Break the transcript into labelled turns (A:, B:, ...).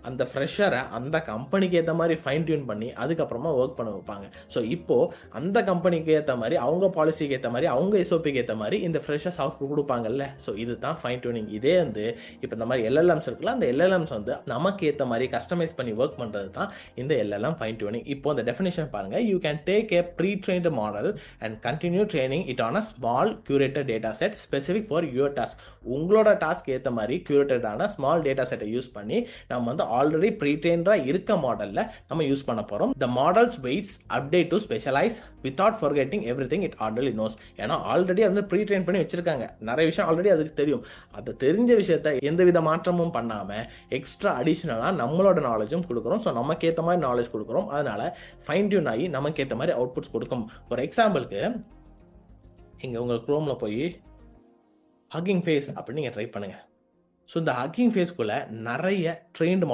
A: அந்த ஃப்ரெஷரை அந்த கம்பெனிக்கு ஏற்ற மாதிரி ஃபைன் டியூன் பண்ணி அதுக்கப்புறமா ஒர்க் பண்ண வைப்பாங்க. ஸோ இப்போ அந்த கம்பெனிக்கு ஏற்ற மாதிரி அவங்க பாலிசிக்கு ஏற்ற மாதிரி அவங்க எஸ்ஓபிக்கு ஏற்ற மாதிரி இந்த ஃப்ரெஷர்ஸ் அவுட் கொடுப்பாங்கல்ல. ஸோ இதுதான் ஃபைன் டியூனிங். இதே வந்து இப்போ இந்த மாதிரி எல்எல்எம்ஸ் இருக்குல்ல, அந்த எல்எல்எம்ஸ் வந்து நமக்கு ஏற்ற மாதிரி கஸ்டமைஸ் பண்ணி ஒர்க் பண்ணுறது தான் இந்த எல்எல்எம் ஃபைன் டியூனிங். இப்போ இந்த டெஃபினேஷன் பாருங்க. You can take a pre trained model and continue training it on a small curated data set specific for your task. உங்களோட டாஸ்க் ஏற்ற மாதிரி கியூரேட்டடான ஸ்மால் டேட்டா செட்டை யூஸ் பண்ணி நம்ம வந்து ஆல்ரெடி ப்ரீட்ரெயின்டாக இருக்க மாடலில் நம்ம யூஸ் பண்ண போகிறோம். The model's weights update to specialize without forgetting everything it already knows. ஏன்னா ஆல்ரெடி வந்து ப்ரீட்ரெயின் பண்ணி வச்சிருக்காங்க, நிறைய விஷயம் ஆல்ரெடி அதுக்கு தெரியும். அதை தெரிஞ்ச விஷயத்த எந்தவித மாற்றமும் பண்ணாமல் எக்ஸ்ட்ரா அடிஷ்னலாக நம்மளோட நாலேஜும் கொடுக்குறோம். ஸோ நமக்கு ஏற்ற மாதிரி நாலேஜ் கொடுக்குறோம். அதனால ஃபைன் டியூன் ஆகி நமக்கு ஏற்ற மாதிரி அவுட்புட்ஸ் கொடுக்கும். ஒரு எக்ஸாம்பிளுக்கு இங்கே உங்கள் க்ரோமில் போய் ஹக்கிங் ஃபேஸ் அப்படின்னு நீங்கள் ட்ரை பண்ணுங்கள். ஸோ இந்த ஹக்கிங் ஃபேஸ்க்குள்ளே நிறைய ட்ரெயின்டு